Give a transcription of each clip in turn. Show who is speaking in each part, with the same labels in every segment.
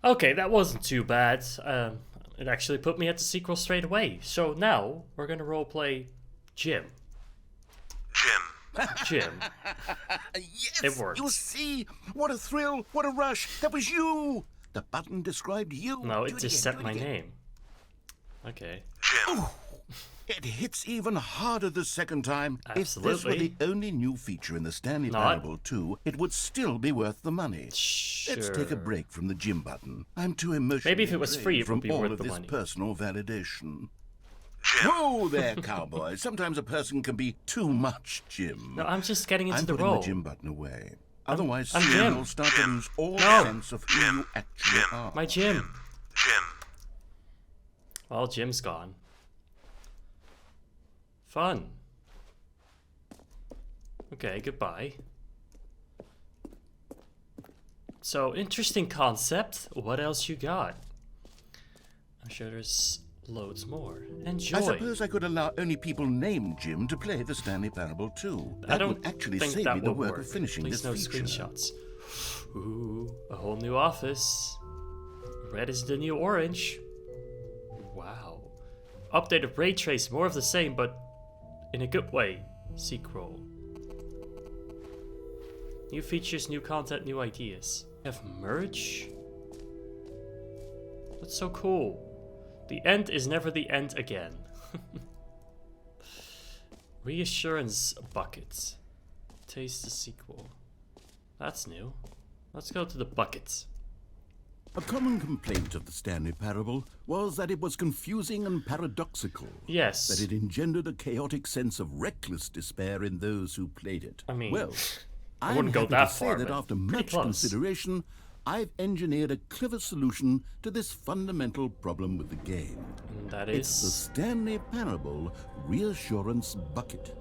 Speaker 1: Okay, that wasn't too bad. It actually put me at the sequel straight away. So now we're gonna roleplay Jim. Jim.
Speaker 2: Yes,
Speaker 1: It works.
Speaker 2: you see? What a thrill, what a rush. That was you. The button described you.
Speaker 1: No,
Speaker 2: Do
Speaker 1: it just
Speaker 2: again,
Speaker 1: said
Speaker 2: do
Speaker 1: my
Speaker 2: again.
Speaker 1: name. Okay.
Speaker 2: It hits even harder the second time. If this were
Speaker 1: Absolutely.
Speaker 2: the only new feature in the Stanley
Speaker 1: Not.
Speaker 2: Parable 2, it would still be worth the money.
Speaker 1: Sure.
Speaker 2: Let's take a break from the Jim button. I'm too emotional.
Speaker 1: Maybe if it was free, it would
Speaker 2: from
Speaker 1: be
Speaker 2: all
Speaker 1: worth
Speaker 2: of
Speaker 1: the
Speaker 2: this
Speaker 1: money.
Speaker 2: personal validation. Whoa there, cowboy. Sometimes a person can be too much Jim.
Speaker 1: No, I'm just getting into
Speaker 2: I'm
Speaker 1: the
Speaker 2: putting
Speaker 1: role.
Speaker 2: the Jim button away. Otherwise,
Speaker 1: I'm
Speaker 2: soon
Speaker 1: Jim.
Speaker 2: you'll start to lose all
Speaker 1: No.
Speaker 2: sense of who you actually are.
Speaker 1: My Jim. Well, Jim's gone. Fun. Okay, goodbye. So, interesting concept. What else you got? I'm sure there's loads more. Enjoy.
Speaker 2: I suppose I could allow only people named Jim to play the Stanley Parable 2.
Speaker 1: I
Speaker 2: That
Speaker 1: don't
Speaker 2: would actually
Speaker 1: think
Speaker 2: save
Speaker 1: that
Speaker 2: me the
Speaker 1: would
Speaker 2: work
Speaker 1: work.
Speaker 2: of finishing
Speaker 1: Please
Speaker 2: this
Speaker 1: no
Speaker 2: feature.
Speaker 1: screenshots. Ooh, a whole new office. Red is the new orange. Wow. Updated ray trace, more of the same, but in a good way. Sequel. New features, new content, new ideas. We have merch? That's so cool. The end is never the end again. Reassurance bucket. Taste the sequel. That's new. Let's go to the buckets.
Speaker 2: A common complaint of the Stanley Parable was that it was confusing and paradoxical.
Speaker 1: Yes.
Speaker 2: That it engendered a chaotic sense of reckless despair in those who played it.
Speaker 1: I mean,
Speaker 2: well,
Speaker 1: I
Speaker 2: I'm
Speaker 1: wouldn't go
Speaker 2: happy
Speaker 1: that
Speaker 2: to say
Speaker 1: far,
Speaker 2: that
Speaker 1: but
Speaker 2: after
Speaker 1: pretty
Speaker 2: much
Speaker 1: close.
Speaker 2: consideration, I've engineered a clever solution to this fundamental problem with the game.
Speaker 1: And that
Speaker 2: It's the
Speaker 1: is...
Speaker 2: Stanley Parable Reassurance Bucket.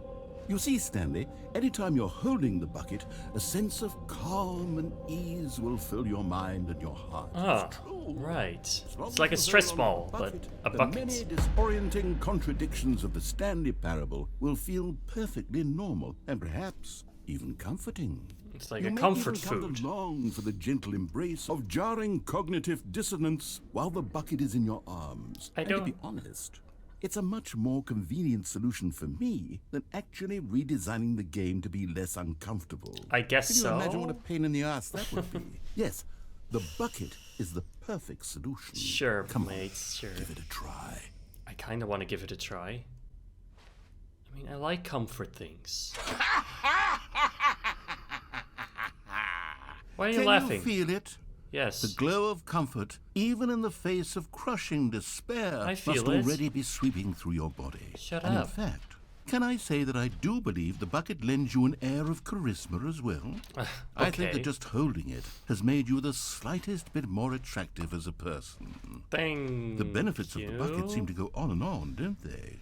Speaker 2: You see, Stanley, anytime you're holding the bucket, a sense of calm and ease will fill your mind and your heart.
Speaker 1: Ah,
Speaker 2: It's true.
Speaker 1: right.
Speaker 2: As long
Speaker 1: It's like a
Speaker 2: as you
Speaker 1: stress
Speaker 2: hold on
Speaker 1: ball,
Speaker 2: the
Speaker 1: but
Speaker 2: bucket,
Speaker 1: a
Speaker 2: the
Speaker 1: bucket.
Speaker 2: many disorienting contradictions of the Stanley Parable will feel perfectly normal and perhaps even comforting.
Speaker 1: It's like
Speaker 2: You
Speaker 1: a
Speaker 2: may
Speaker 1: comfort
Speaker 2: even come
Speaker 1: food.
Speaker 2: to long for the gentle embrace of jarring cognitive dissonance while the bucket is in your arms.
Speaker 1: I
Speaker 2: And to
Speaker 1: don't-
Speaker 2: be honest, it's a much more convenient solution for me than actually redesigning the game to be less uncomfortable.
Speaker 1: I guess
Speaker 2: Can you
Speaker 1: so.
Speaker 2: imagine what a pain in the ass that would be? Yes, the bucket is the perfect solution.
Speaker 1: Sure,
Speaker 2: Come
Speaker 1: mate,
Speaker 2: on,
Speaker 1: sure.
Speaker 2: give it a try.
Speaker 1: I kind of want to give it a try. I mean, I like comfort things. Why are you
Speaker 2: Can
Speaker 1: laughing?
Speaker 2: you feel it?
Speaker 1: Yes.
Speaker 2: The glow of comfort, even in the face of crushing despair,
Speaker 1: I feel
Speaker 2: must
Speaker 1: it.
Speaker 2: already be sweeping through your body.
Speaker 1: Shut
Speaker 2: and
Speaker 1: up.
Speaker 2: in fact, can I say that I do believe the bucket lends you an air of charisma as well? I think
Speaker 1: Okay.
Speaker 2: that just holding it has made you the slightest bit more attractive as a person.
Speaker 1: Thank
Speaker 2: The benefits
Speaker 1: you.
Speaker 2: of the bucket seem to go on, don't they?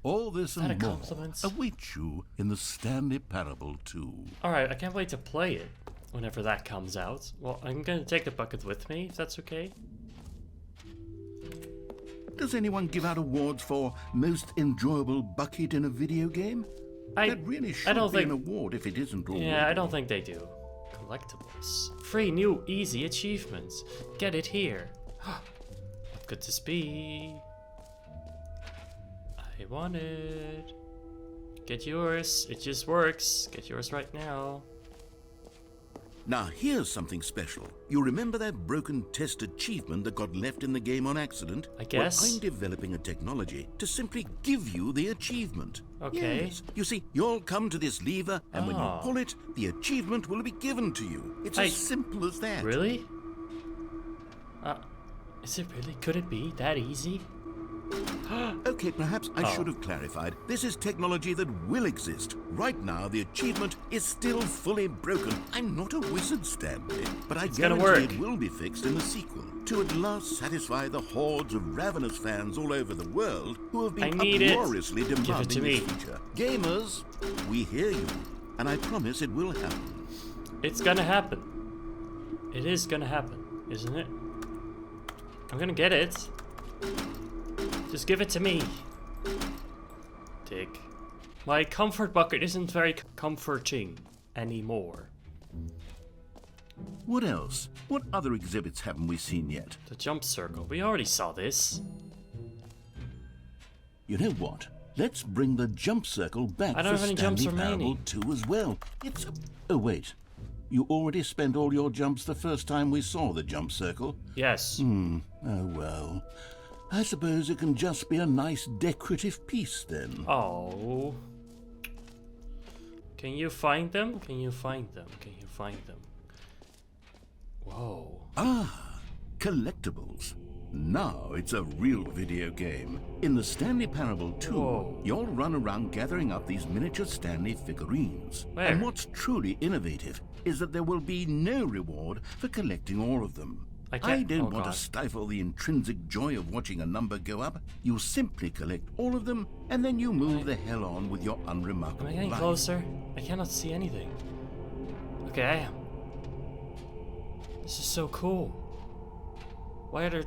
Speaker 2: All this
Speaker 1: that
Speaker 2: and
Speaker 1: a
Speaker 2: more
Speaker 1: compliment?
Speaker 2: await you in the Stanley Parable 2.
Speaker 1: Alright, I can't wait to play it whenever that comes out. Well, I'm gonna take the bucket with me, if that's okay.
Speaker 2: Does anyone give out awards for most enjoyable bucket in a video game? That really should
Speaker 1: don't
Speaker 2: be
Speaker 1: think...
Speaker 2: an award if it isn't already.
Speaker 1: Yeah, I don't think they do. Collectibles. Free new easy achievements. Get it here. What could this be? I want it. Get yours. It just works. Get yours right now.
Speaker 2: Now here's something special. You remember that broken test achievement that got left in the game on accident?
Speaker 1: I guess.
Speaker 2: Well, I'm developing a technology to simply give you the achievement.
Speaker 1: Okay.
Speaker 2: Yes. You see, you'll come to this lever, and when you
Speaker 1: Ah.
Speaker 2: pull it, the achievement will be given to you. It's as simple as that.
Speaker 1: Really? Is it really? Could it be that easy?
Speaker 2: Okay, perhaps I should have clarified. This is technology that will exist. Right now, the achievement is still fully broken. I'm not a wizard, Stanley, but I
Speaker 1: gonna
Speaker 2: guarantee
Speaker 1: work.
Speaker 2: it will be fixed in the sequel to at last satisfy the hordes of ravenous fans all over the world who have
Speaker 1: I
Speaker 2: been
Speaker 1: need it.
Speaker 2: uproariously
Speaker 1: Give it to
Speaker 2: demanding
Speaker 1: me.
Speaker 2: this feature. Gamers, we hear you, and I promise it will happen.
Speaker 1: It's gonna happen. It is gonna happen, isn't it? I'm gonna get it. Just give it to me. Dick. My comfort bucket isn't very comforting anymore.
Speaker 2: What else? What other exhibits haven't we seen yet?
Speaker 1: The jump circle. We already saw this.
Speaker 2: You know what? Let's bring the jump circle back
Speaker 1: I don't
Speaker 2: for
Speaker 1: have any jumps
Speaker 2: Stanley Parable
Speaker 1: remaining.
Speaker 2: 2 as well. It's... Oh, wait. You already spent all your jumps the first time we saw the jump circle?
Speaker 1: Yes.
Speaker 2: Oh, well. I suppose it can just be a nice decorative piece, then.
Speaker 1: Oh. Can you find them? Can you find them? Can you find them? Whoa.
Speaker 2: Ah, collectibles. Now it's a real video game. In the Stanley Parable 2,
Speaker 1: Whoa.
Speaker 2: you'll run around gathering up these miniature Stanley figurines.
Speaker 1: Where?
Speaker 2: And what's truly innovative is that there will be no reward for collecting all of them. I don't want to stifle the intrinsic joy of watching a number go up. You simply collect all of them, and then you move the hell on with your unremarkable
Speaker 1: Am I getting
Speaker 2: life.
Speaker 1: closer? I cannot see anything. Okay, I am. This is so cool. Why are there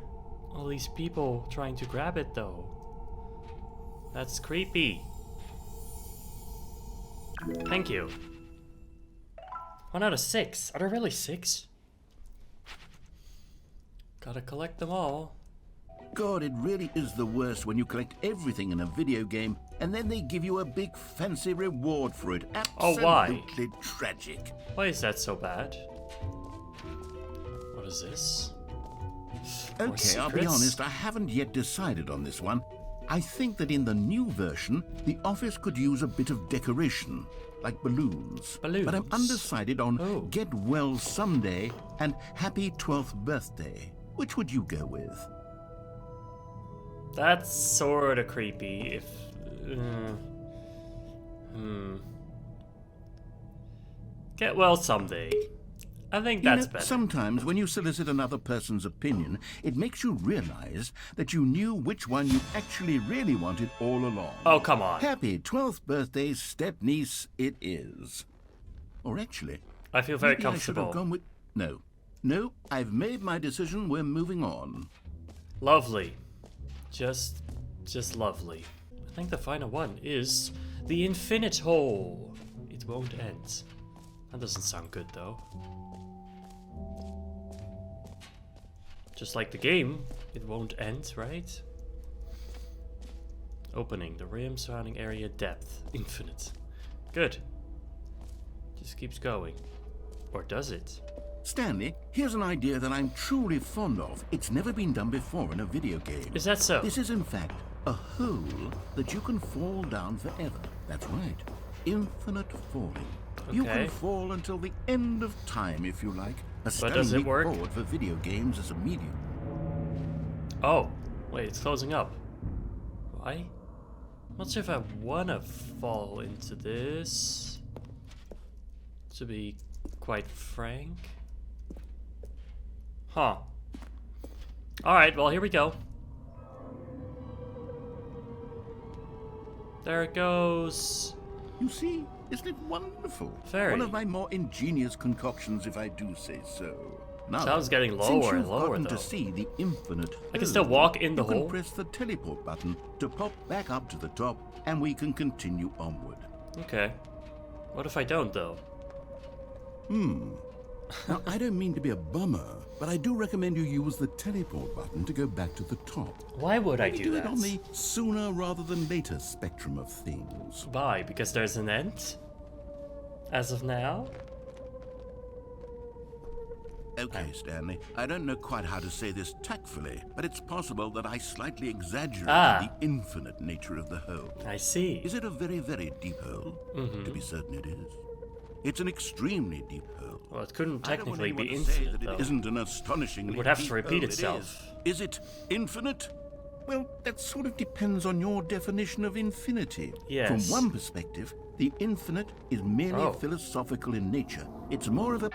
Speaker 1: all these people trying to grab it though? That's creepy. Thank you. 1 out of 6. Are there really 6? Gotta collect them all.
Speaker 2: God, it really is the worst when you collect everything in a video game and then they give you a big fancy reward for it.
Speaker 1: Oh, why?
Speaker 2: Absolutely tragic.
Speaker 1: Why is that so bad? What is this? More
Speaker 2: Okay, I'll be
Speaker 1: secrets?
Speaker 2: honest, I haven't yet decided on this one. I think that in the new version, the office could use a bit of decoration, like balloons. But I'm
Speaker 1: Balloons?
Speaker 2: undecided on
Speaker 1: Oh.
Speaker 2: Get Well Someday and Happy 12th Birthday. Which would you go with?
Speaker 1: That's sorta creepy if... Get well someday. I think
Speaker 2: You
Speaker 1: that's
Speaker 2: know,
Speaker 1: better.
Speaker 2: sometimes when you solicit another person's opinion, it makes you realize that you knew which one you actually really wanted all along.
Speaker 1: Oh, come on.
Speaker 2: Happy 12th birthday, step-niece, it is. Or actually,
Speaker 1: I feel very
Speaker 2: maybe I should have
Speaker 1: comfortable.
Speaker 2: gone with... No, I've made my decision. We're moving on.
Speaker 1: Lovely. Just lovely. I think the final one is the infinite hole. It won't end. That doesn't sound good though. Just like the game, it won't end, right? Opening the rim surrounding area depth infinite. Good. Just keeps going. Or does it?
Speaker 2: Stanley, here's an idea that I'm truly fond of. It's never been done before in a video game.
Speaker 1: Is that so?
Speaker 2: This is, in fact, a hole that you can fall down forever. That's right. Infinite falling. You
Speaker 1: Okay.
Speaker 2: can fall until the end of time, if you like. A
Speaker 1: But
Speaker 2: stunning
Speaker 1: does it
Speaker 2: leap
Speaker 1: work?
Speaker 2: forward for video games as a medium.
Speaker 1: Oh, wait, it's closing up. Why? I'm not sure if I wanna fall into this. To be quite frank. Huh. Alright, well, here we go. There it goes.
Speaker 2: You see, isn't it wonderful?
Speaker 1: Very.
Speaker 2: One of my more ingenious concoctions, if I do say so. Now,
Speaker 1: Sounds getting
Speaker 2: since
Speaker 1: lower and
Speaker 2: you've
Speaker 1: lower,
Speaker 2: gotten
Speaker 1: though.
Speaker 2: to see the infinite
Speaker 1: I can still
Speaker 2: hole,
Speaker 1: walk in the
Speaker 2: you can
Speaker 1: hole?
Speaker 2: press the teleport button to pop back up to the top, and we can continue onward.
Speaker 1: Okay. What if I don't, though?
Speaker 2: Now, I don't mean to be a bummer, but I do recommend you use the teleport button to go back to the top.
Speaker 1: Why would I
Speaker 2: Maybe
Speaker 1: do
Speaker 2: it
Speaker 1: that?
Speaker 2: on the sooner rather than later spectrum of things.
Speaker 1: Why? Because there's an end? As of now?
Speaker 2: Okay, Stanley, I don't know quite how to say this tactfully, but it's possible that I slightly exaggerated the infinite nature of the hole.
Speaker 1: I see.
Speaker 2: Is it a very, very deep hole? To be certain it is. It's an extremely deep hole.
Speaker 1: Well, it couldn't
Speaker 2: I don't want
Speaker 1: technically be
Speaker 2: anyone to say
Speaker 1: infinite,
Speaker 2: that
Speaker 1: though.
Speaker 2: it isn't an astonishingly
Speaker 1: It would have to
Speaker 2: deep
Speaker 1: repeat
Speaker 2: hole.
Speaker 1: itself.
Speaker 2: Is it infinite? Well, that sort of depends on your definition of infinity.
Speaker 1: Yes.
Speaker 2: From one perspective, the infinite is merely
Speaker 1: Oh.
Speaker 2: philosophical in nature. It's more of a...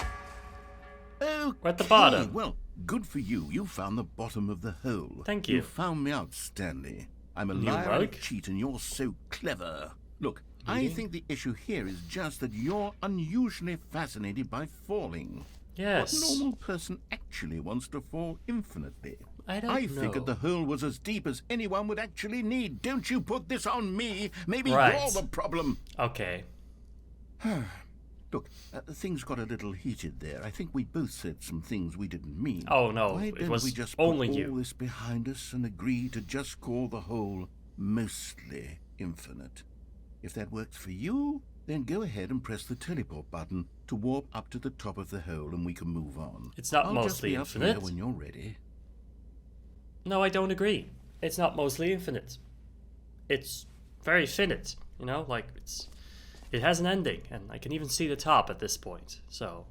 Speaker 2: Okay,
Speaker 1: We're at the bottom.
Speaker 2: Well, good for you. You found the bottom of the hole.
Speaker 1: Thank you.
Speaker 2: You found me out, Stanley. I'm a
Speaker 1: New
Speaker 2: liar and a
Speaker 1: rug?
Speaker 2: cheat, and you're so clever. Look, I
Speaker 1: Reading?
Speaker 2: think the issue here is just that you're unusually fascinated by falling.
Speaker 1: Yes.
Speaker 2: What normal person actually wants to fall infinitely?
Speaker 1: I don't know.
Speaker 2: figured the hole was as deep as anyone would actually need. Don't you put this on me. Maybe
Speaker 1: Right.
Speaker 2: you're the problem.
Speaker 1: Okay.
Speaker 2: Look, things got a little heated there. I think we both said some things we didn't mean.
Speaker 1: Oh no,
Speaker 2: Why
Speaker 1: it
Speaker 2: don't
Speaker 1: was
Speaker 2: we just
Speaker 1: only
Speaker 2: put
Speaker 1: you.
Speaker 2: all this behind us and agree to just call the whole mostly infinite? If that works for you, then go ahead and press the teleport button to warp up to the top of the hole and we can move on.
Speaker 1: It's not
Speaker 2: I'll
Speaker 1: mostly
Speaker 2: just be
Speaker 1: infinite.
Speaker 2: up here when you're ready.
Speaker 1: No, I don't agree. It's not mostly infinite. It's very finite, you know, like it has an ending, and I can even see the top at this point, so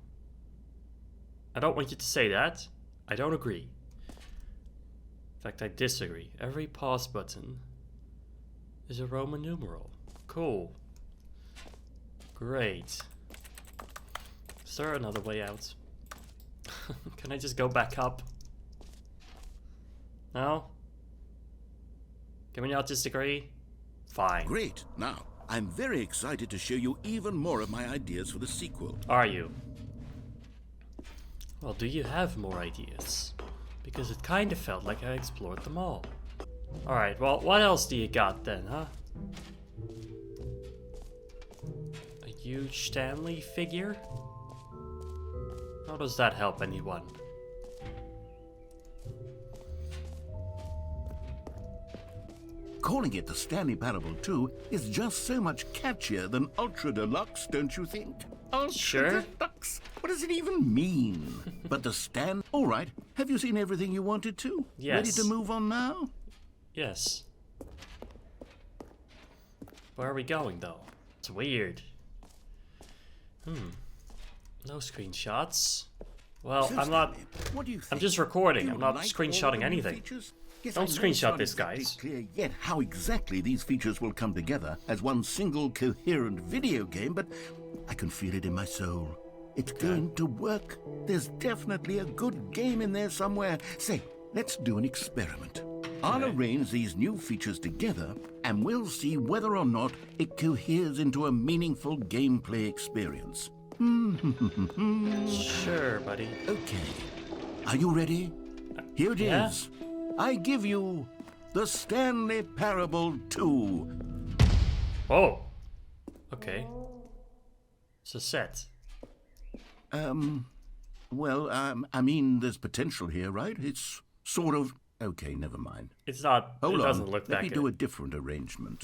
Speaker 1: I don't want you to say that. I don't agree. In fact, I disagree. Every pause button is a Roman numeral. Cool. Great. Is there another way out? Can I just go back up? No? Can we not disagree? Fine.
Speaker 2: Great. Now, I'm very excited to show you even more of my ideas for the sequel.
Speaker 1: Are you? Well, do you have more ideas? Because it kind of felt like I explored them all. Alright, well, what else do you got then, huh? A huge Stanley figure? How does that help anyone?
Speaker 2: Calling it the Stanley Parable 2 is just so much catchier than Ultra Deluxe, don't you think? Ultra
Speaker 1: Sure.
Speaker 2: Deluxe? What does it even mean? But the Stan... All right, have you seen everything you wanted to?
Speaker 1: Yes.
Speaker 2: Ready to move on now?
Speaker 1: Yes. Where are we going, though? It's weird. No screenshots. Well,
Speaker 2: So,
Speaker 1: I'm not...
Speaker 2: Stanley, what do you think?
Speaker 1: I'm just recording.
Speaker 2: Do you
Speaker 1: I'm not
Speaker 2: like
Speaker 1: screenshotting
Speaker 2: all the new
Speaker 1: anything.
Speaker 2: features? Yes,
Speaker 1: Don't
Speaker 2: I know it's
Speaker 1: screenshot
Speaker 2: not
Speaker 1: this,
Speaker 2: exactly
Speaker 1: guys.
Speaker 2: clear yet how exactly these features will come together as one single coherent video game, but I can feel it in my soul. It's going to work. There's definitely a good game in there somewhere. Say, let's do an experiment. I'll arrange these new features together, and we'll see whether or not it coheres into a meaningful gameplay experience.
Speaker 1: Sure, buddy.
Speaker 2: Okay. Are you ready? Here it
Speaker 1: Yeah.
Speaker 2: is. I give you the Stanley Parable 2.
Speaker 1: Oh. Okay. It's a set.
Speaker 2: Well, I mean, there's potential here, right? It's sort of... Okay, never mind.
Speaker 1: It's not...
Speaker 2: Hold
Speaker 1: it
Speaker 2: on.
Speaker 1: doesn't look
Speaker 2: Let
Speaker 1: that
Speaker 2: me
Speaker 1: good.
Speaker 2: do a different arrangement.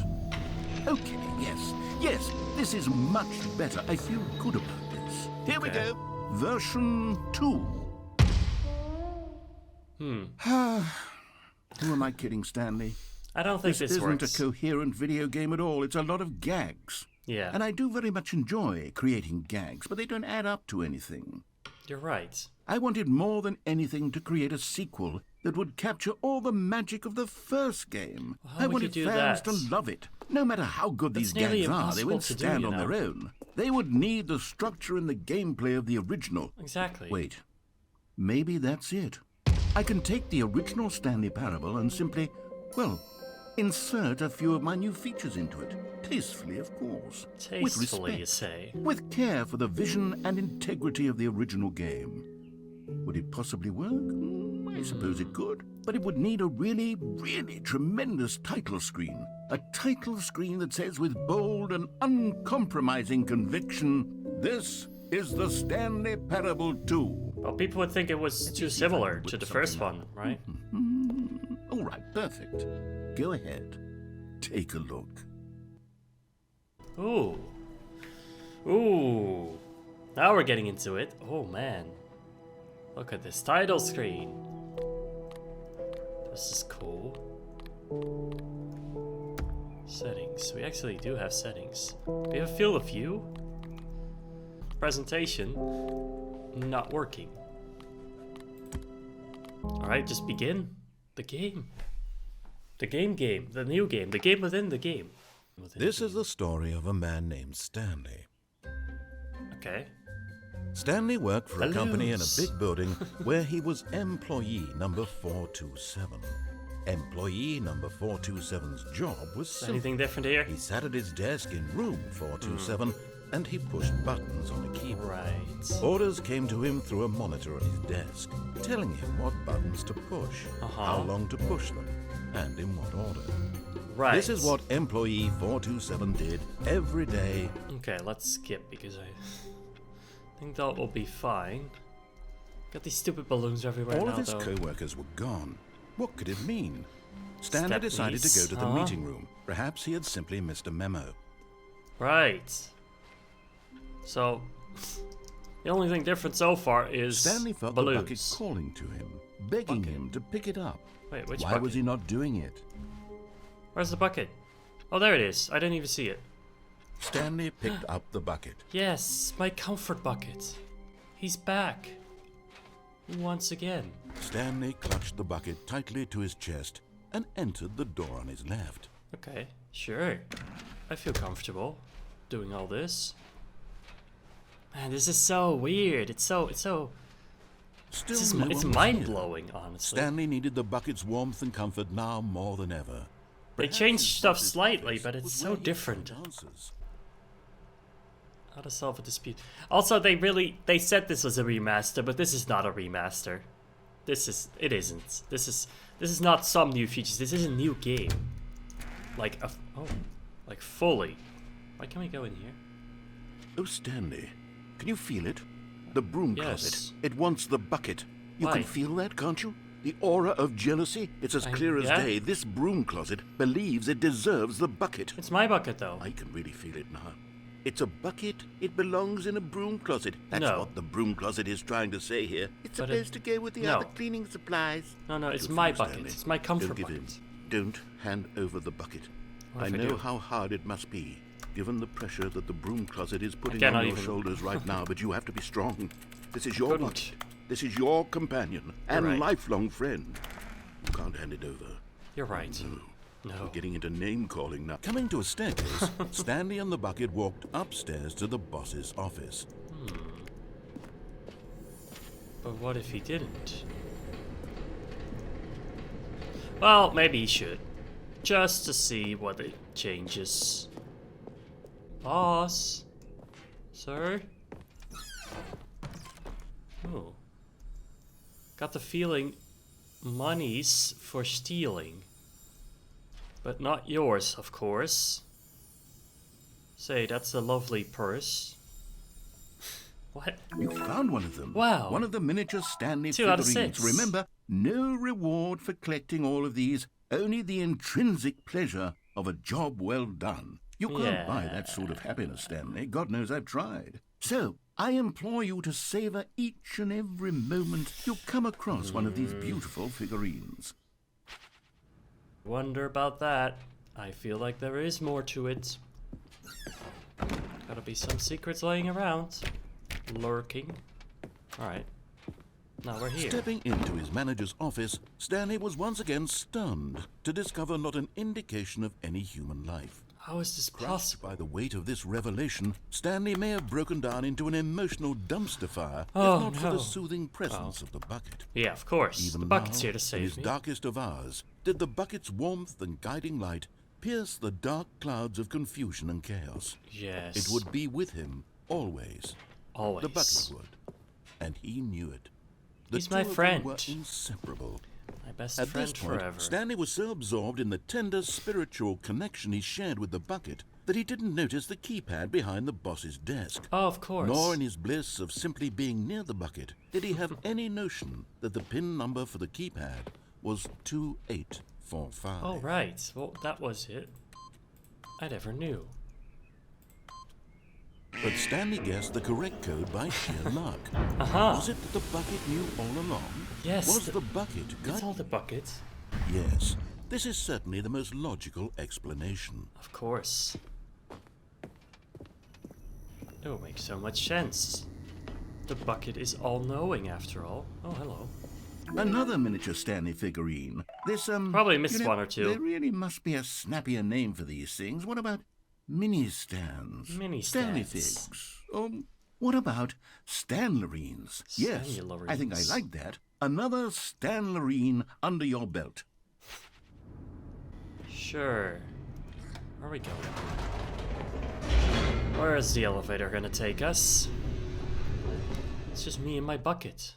Speaker 2: Okay, yes, this is much better. I feel good about this. Here we
Speaker 1: Okay.
Speaker 2: go. Version 2. Who am I kidding, Stanley?
Speaker 1: I don't think this
Speaker 2: isn't
Speaker 1: works.
Speaker 2: a coherent video game at all. It's a lot of gags.
Speaker 1: Yeah,
Speaker 2: And I do very much enjoy creating gags, but they don't add up to anything.
Speaker 1: you're right.
Speaker 2: I wanted more than anything to create a sequel that would capture all the magic of the first game.
Speaker 1: Well, how
Speaker 2: I
Speaker 1: would you
Speaker 2: wanted
Speaker 1: do
Speaker 2: fans
Speaker 1: that?
Speaker 2: to love it. No matter how good
Speaker 1: That's
Speaker 2: these
Speaker 1: nearly
Speaker 2: gags are, they
Speaker 1: impossible
Speaker 2: won't
Speaker 1: to do,
Speaker 2: stand
Speaker 1: you
Speaker 2: on
Speaker 1: know.
Speaker 2: their own. They would need the structure and the gameplay of the original.
Speaker 1: Exactly.
Speaker 2: Wait, maybe that's it. I can take the original Stanley Parable and simply, well, insert a few of my new features into it. Tastefully, of course. With
Speaker 1: Tastefully, you
Speaker 2: respect.
Speaker 1: say.
Speaker 2: With care for the vision and integrity of the original game. Would it possibly work? I suppose it could. But it would need a really, really tremendous title screen. A title screen that says with bold and uncompromising conviction, "This is the Stanley Parable 2.
Speaker 1: Well, people would think it was too similar to the first one, right?
Speaker 2: All right, perfect. Go ahead. Take a look.
Speaker 1: Ooh. Ooh. Now we're getting into it. Oh, man. Look at this title screen. This is cool. Settings. We actually do have settings. We have field of view. Presentation. Not working. Alright, just begin. The game. The game. The new game. The game within the game.
Speaker 3: This is the story of a man named Stanley.
Speaker 1: Okay.
Speaker 3: Stanley worked for a company in a
Speaker 1: Deluxe.
Speaker 3: big building where he was employee number 427. Employee number 427's job was simple.
Speaker 1: Anything different here?
Speaker 3: He sat at his desk in room 427 and he pushed buttons on a keyboard.
Speaker 1: Right.
Speaker 3: Orders came to him through a monitor on his desk, telling him what buttons to push, how long to push them, and in what order.
Speaker 1: Right.
Speaker 3: This is what employee 427 did every day.
Speaker 1: Okay, let's skip because I think that will be fine. Got these stupid balloons everywhere
Speaker 3: All
Speaker 1: now,
Speaker 3: of his
Speaker 1: though.
Speaker 3: co-workers were gone. What could it mean? Stanley decided to go to the meeting room. Perhaps he had simply missed a memo.
Speaker 1: Right. So, the only thing different so far is
Speaker 3: Stanley felt
Speaker 1: balloons.
Speaker 3: the bucket calling to him, begging him to pick it up.
Speaker 1: Wait, which
Speaker 3: Why
Speaker 1: bucket?
Speaker 3: was he not doing it?
Speaker 1: Where's the bucket? Oh, there it is. I didn't even see it.
Speaker 3: Stanley picked up the bucket.
Speaker 1: Yes, my comfort bucket. He's back. Once again.
Speaker 3: Stanley clutched the bucket tightly to his chest and entered the door on his left.
Speaker 1: Okay, sure. I feel comfortable doing all this. Man, this is so weird. It's
Speaker 3: Still
Speaker 1: it's
Speaker 3: no one was
Speaker 1: mind-blowing,
Speaker 3: here.
Speaker 1: honestly.
Speaker 3: Stanley needed the bucket's warmth and comfort now more than ever.
Speaker 1: They
Speaker 3: Perhaps
Speaker 1: changed
Speaker 3: his
Speaker 1: stuff
Speaker 3: boss's
Speaker 1: slightly,
Speaker 3: office
Speaker 1: but it's
Speaker 3: was
Speaker 1: so
Speaker 3: where he
Speaker 1: different.
Speaker 3: found answers.
Speaker 1: How to solve a dispute. Also, they said this was a remaster, but this is not a remaster. It isn't. This is not some new features. This is a new game. Like fully. Why can't we go in here?
Speaker 2: Oh, Stanley, can you feel it? The broom
Speaker 1: Yes.
Speaker 2: closet. It wants the bucket. You
Speaker 1: Why?
Speaker 2: can feel that, can't you? The aura of jealousy. It's as clear as
Speaker 1: yeah.
Speaker 2: day. This broom closet believes it deserves the bucket.
Speaker 1: It's my bucket, though.
Speaker 2: I can really feel it now. It's a bucket. It belongs in a broom closet. That's
Speaker 1: No.
Speaker 2: what the broom closet is trying to say here. It's
Speaker 1: But
Speaker 2: supposed to go with the
Speaker 1: no.
Speaker 2: other cleaning supplies.
Speaker 1: No, it's
Speaker 2: Good
Speaker 1: my
Speaker 2: for you,
Speaker 1: bucket.
Speaker 2: Stanley.
Speaker 1: It's my comfort
Speaker 2: Don't give
Speaker 1: bucket.
Speaker 2: in. Don't hand over the bucket.
Speaker 1: What
Speaker 2: I
Speaker 1: if I
Speaker 2: know
Speaker 1: do?
Speaker 2: how hard it must be, given the pressure that the broom closet is putting
Speaker 1: cannot
Speaker 2: on your
Speaker 1: even-
Speaker 2: shoulders right now, but you have to be strong. This is your
Speaker 1: Couldn't.
Speaker 2: bucket. This is your companion and
Speaker 1: right.
Speaker 2: lifelong friend. You can't hand it over.
Speaker 1: You're right.
Speaker 2: We're
Speaker 1: No.
Speaker 2: getting into name-calling now.
Speaker 3: Coming to a staircase, Stanley and the bucket walked upstairs to the boss's office.
Speaker 1: But what if he didn't? Well, maybe he should. Just to see what it changes. Boss? Sir? Oh. Got the feeling money's for stealing. But not yours, of course. Say, that's a lovely purse. What?
Speaker 2: You found one of them.
Speaker 1: Wow.
Speaker 2: One of the miniature Stanley
Speaker 1: 2 out of
Speaker 2: figurines.
Speaker 1: 6.
Speaker 2: Remember, no reward for collecting all of these, only the intrinsic pleasure of a job well done. You can't buy that sort of happiness, Stanley. God knows I've tried. So, I implore you to savor each and every moment you come across one of these beautiful figurines.
Speaker 1: Wonder about that. I feel like there is more to it. Gotta be some secrets laying around. Lurking. Alright. Now we're here.
Speaker 3: Stepping into his manager's office, Stanley was once again stunned to discover not an indication of any human life.
Speaker 1: How is this
Speaker 3: Crushed
Speaker 1: possible?
Speaker 3: by the weight of this revelation, Stanley may have broken down into an emotional dumpster fire
Speaker 1: Oh,
Speaker 3: if not for
Speaker 1: no.
Speaker 3: the soothing presence of the bucket.
Speaker 1: Yeah, of course.
Speaker 3: Even
Speaker 1: The bucket's
Speaker 3: now,
Speaker 1: here to
Speaker 3: in
Speaker 1: save
Speaker 3: his
Speaker 1: me.
Speaker 3: darkest of hours, did the bucket's warmth and guiding light pierce the dark clouds of confusion and chaos.
Speaker 1: Yes.
Speaker 3: It would be with him always.
Speaker 1: Always.
Speaker 3: The bucket would, and he knew it. The
Speaker 1: He's my
Speaker 3: two of them
Speaker 1: friend.
Speaker 3: were inseparable.
Speaker 1: My best
Speaker 3: At
Speaker 1: friend
Speaker 3: this point,
Speaker 1: forever.
Speaker 3: Stanley was so absorbed in the tender spiritual connection he shared with the bucket that he didn't notice the keypad behind the boss's desk.
Speaker 1: Oh, of course.
Speaker 3: Nor in his bliss of simply being near the bucket did he have any notion that the PIN number for the keypad was 2845.
Speaker 1: Oh, right. Well, that was it. I never knew.
Speaker 3: But Stanley guessed the correct code by sheer luck. Was it that the bucket knew all along?
Speaker 1: Yes,
Speaker 3: Was the bucket
Speaker 1: It's all the bucket.
Speaker 3: Yes. This is certainly the most logical explanation.
Speaker 1: Of course. It will make so much sense. The bucket is all-knowing, after all. Oh, hello.
Speaker 2: Another miniature Stanley figurine. This,
Speaker 1: Probably missed
Speaker 2: you know,
Speaker 1: one or two.
Speaker 2: There really must be a snappier name for these things. What about mini-stands?
Speaker 1: Mini
Speaker 2: Stanley
Speaker 1: stands.
Speaker 2: figs. What about Stanlerines? Yes, I think I
Speaker 1: Stanlerines.
Speaker 2: like that. Another Stanlerine under your belt.
Speaker 1: Sure. Where are we going? Where is the elevator gonna take us? It's just me and my bucket.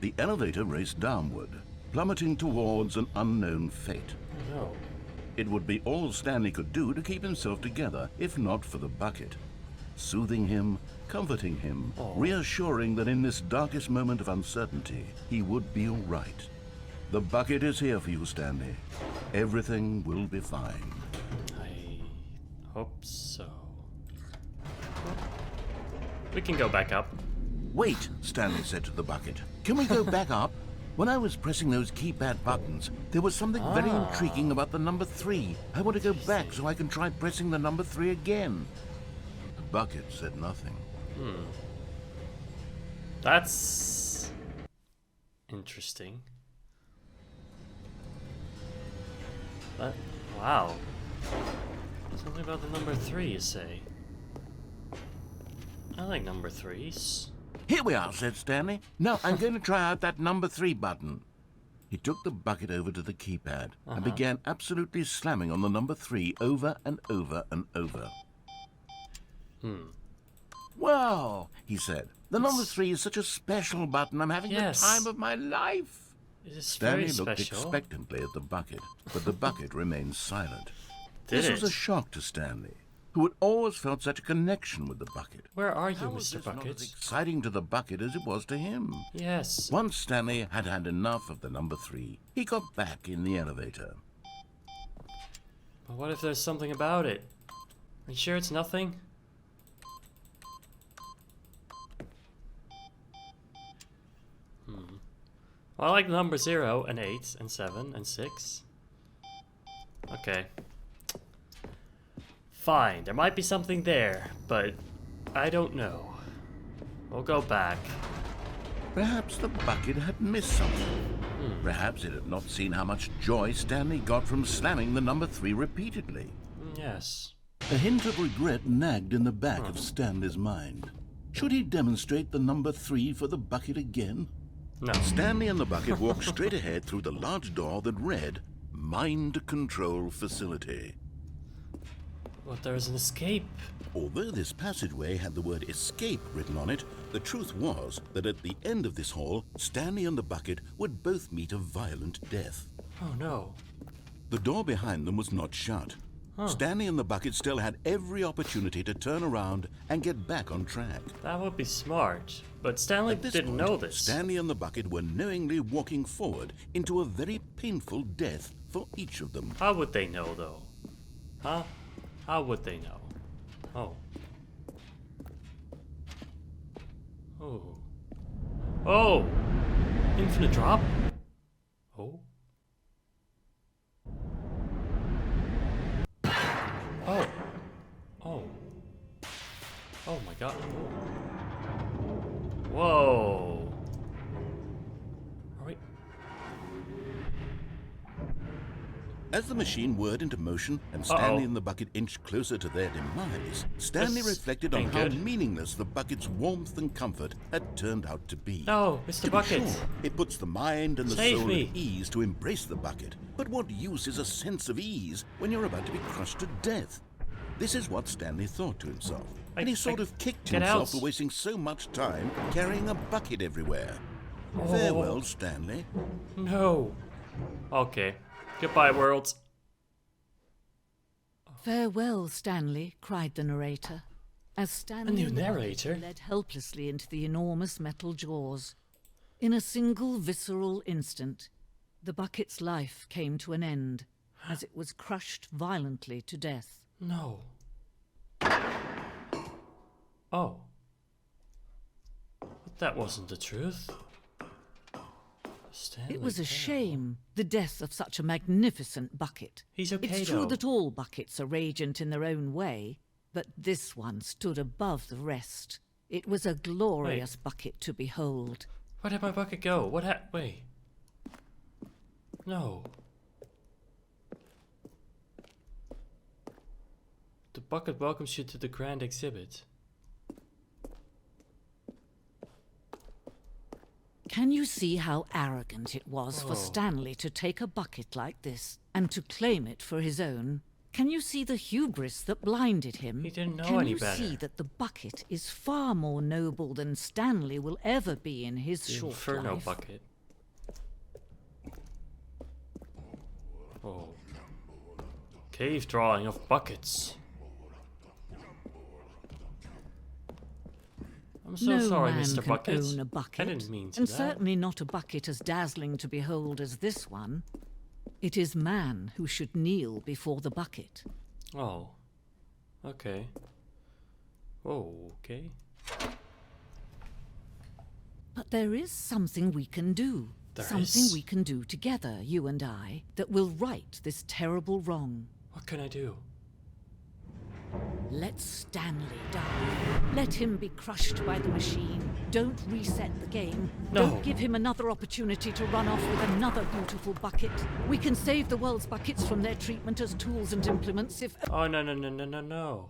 Speaker 2: The elevator raced downward, plummeting towards an unknown fate.
Speaker 1: Oh no.
Speaker 2: It would be all Stanley could do to keep himself together, if not for the bucket. soothing him, comforting him, reassuring that in this darkest moment of uncertainty, he would be all right. The bucket is here for you, Stanley. Everything will be fine.
Speaker 1: I hope so. We can go back up.
Speaker 2: Wait, Stanley said to the bucket. Can we go back up? When I was pressing those keypad buttons, there was something very intriguing about the number 3. I want to go back so I can try pressing the number 3 again. The bucket said nothing.
Speaker 1: That's interesting. But, wow. Something about the number 3, you say? I like number 3s.
Speaker 2: Here we are, said Stanley. Now I'm going to try out that number 3 button. He took the bucket over to the keypad and began absolutely slamming on the number 3 over and over and over. Wow, he said. The number 3 is such a special button. I'm having the time of my life.
Speaker 1: It is
Speaker 2: Stanley
Speaker 1: very
Speaker 2: looked
Speaker 1: special.
Speaker 2: expectantly at the bucket, but the bucket remained silent.
Speaker 1: Did
Speaker 2: This was a shock to Stanley, who had always felt such a connection with the bucket.
Speaker 1: Where are you,
Speaker 2: How was
Speaker 1: Mr.
Speaker 2: this not as
Speaker 1: Bucket?
Speaker 2: exciting to the bucket as it was to him?
Speaker 1: Yes.
Speaker 2: Once Stanley had had enough of the number 3, he got back in the elevator.
Speaker 1: But what if there's something about it? Are you sure it's nothing? Well, I like the number 0 and 8 and 7 and 6. Okay. Fine, there might be something there, but I don't know. We'll go back.
Speaker 2: Perhaps the bucket had missed something. Perhaps it had not seen how much joy Stanley got from slamming the number 3 repeatedly.
Speaker 1: Yes.
Speaker 2: A hint of regret nagged in the back of Stanley's mind. Should he demonstrate the number 3 for the bucket again?
Speaker 1: No.
Speaker 2: Stanley and the bucket walked straight ahead through the large door that read, Mind Control Facility.
Speaker 1: But there's an escape.
Speaker 3: Although this passageway had the word escape written on it, the truth was that at the end of this hall, Stanley and the bucket would both meet a violent death.
Speaker 1: Oh no.
Speaker 3: The door behind them was not shut. Stanley and the bucket still had every opportunity to turn around and get back on track.
Speaker 1: That would be smart. But Stanley
Speaker 3: At this
Speaker 1: didn't
Speaker 3: point,
Speaker 1: know this.
Speaker 3: Stanley and the bucket were knowingly walking forward into a very painful death for each of them.
Speaker 1: How would they know, though? Huh? How would they know? Oh. Oh. Oh! Infinite drop? Oh. Oh. Oh. Oh my god. Whoa. Are we...
Speaker 3: As the machine whirred into motion and Stanley and the bucket inched closer to their demise, Stanley
Speaker 1: This
Speaker 3: reflected on
Speaker 1: ain't
Speaker 3: how
Speaker 1: good.
Speaker 3: meaningless the bucket's warmth and comfort had turned out to be.
Speaker 1: No, Mr.
Speaker 3: To be
Speaker 1: Bucket.
Speaker 3: sure, it puts the mind and the
Speaker 1: Save
Speaker 3: soul
Speaker 1: me.
Speaker 3: at ease to embrace the bucket. But what use is a sense of ease when you're about to be crushed to death? This is what Stanley thought to himself, and he sort of kicked
Speaker 1: get
Speaker 3: himself
Speaker 1: out.
Speaker 3: for wasting so much time carrying a bucket everywhere.
Speaker 1: Oh.
Speaker 3: Farewell, Stanley.
Speaker 1: No. Okay. Goodbye, world.
Speaker 4: Farewell, Stanley, cried the narrator, as Stanley
Speaker 1: new
Speaker 4: and the bucket
Speaker 1: narrator?
Speaker 4: led helplessly into the enormous metal jaws. In a single visceral instant, the bucket's life came to an end, as it was crushed violently to death.
Speaker 1: No. Oh. But that wasn't the truth. Stanley
Speaker 4: It was a
Speaker 1: Parable.
Speaker 4: shame, the death of such a magnificent bucket.
Speaker 1: He's okay,
Speaker 4: It's true
Speaker 1: though.
Speaker 4: that all buckets are radiant in their own way, but this one stood above the rest. It was a glorious bucket to behold.
Speaker 1: Where did my bucket go? What wait. No. The bucket welcomes you to the grand exhibit.
Speaker 4: Can you see how arrogant it was for Stanley to take a bucket like this and to claim it for his own? Can you see the hubris that blinded him?
Speaker 1: He didn't know
Speaker 4: Can
Speaker 1: any
Speaker 4: you
Speaker 1: better.
Speaker 4: see that the bucket is far more noble than Stanley will ever be in his
Speaker 1: The
Speaker 4: short
Speaker 1: Inferno
Speaker 4: life?
Speaker 1: bucket. Oh. Cave drawing of buckets. so
Speaker 4: no
Speaker 1: sorry,
Speaker 4: man
Speaker 1: Mr.
Speaker 4: can
Speaker 1: Bucket.
Speaker 4: own a bucket,
Speaker 1: I didn't mean to
Speaker 4: and
Speaker 1: that.
Speaker 4: certainly not a bucket as dazzling to behold as this one. It is man who should kneel before the bucket.
Speaker 1: Oh. Okay. Oh, okay.
Speaker 4: But there is something we can do. Something we can do together, you and I, that will right this terrible wrong.
Speaker 1: What can I do?
Speaker 4: Let Stanley die. Let him be crushed by the machine. Don't reset the game.
Speaker 1: No.
Speaker 4: Don't give him another opportunity to run off with another beautiful bucket. We can save the world's buckets from their treatment as tools and implements if
Speaker 1: Oh, no.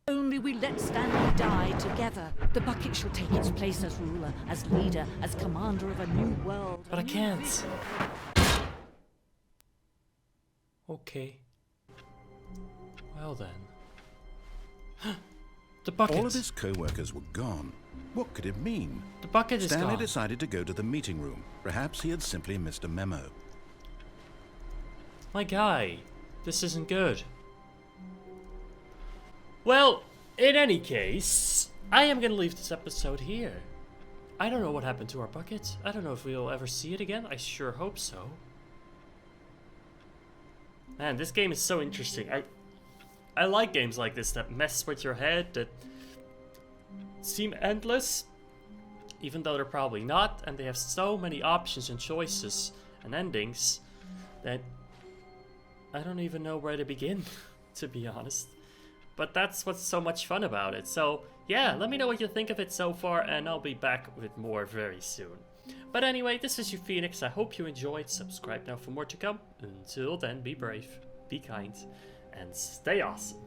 Speaker 4: only we let Stanley die together. The bucket shall take its place as ruler, as leader, as commander of a new world.
Speaker 1: But I can't. Okay. Well then. The bucket.
Speaker 3: All of his co-workers were gone. What could it mean?
Speaker 1: The bucket is
Speaker 3: Stanley
Speaker 1: gone.
Speaker 3: decided to go to the meeting room. Perhaps he had simply missed a memo.
Speaker 1: My guy, this isn't good. Well, in any case, I am gonna leave this episode here. I don't know what happened to our bucket. I don't know if we'll ever see it again. I sure hope so. Man, this game is so interesting. I like games like this that mess with your head, that seem endless, even though they're probably not, and they have so many options and choices and endings that I don't even know where to begin, to be honest. But that's what's so much fun about it. So yeah, let me know what you think of it so far, and I'll be back with more very soon. But anyway, this is you Phoenix. I hope you enjoyed. Subscribe now for more to come. Until then, be brave, be kind, and stay awesome.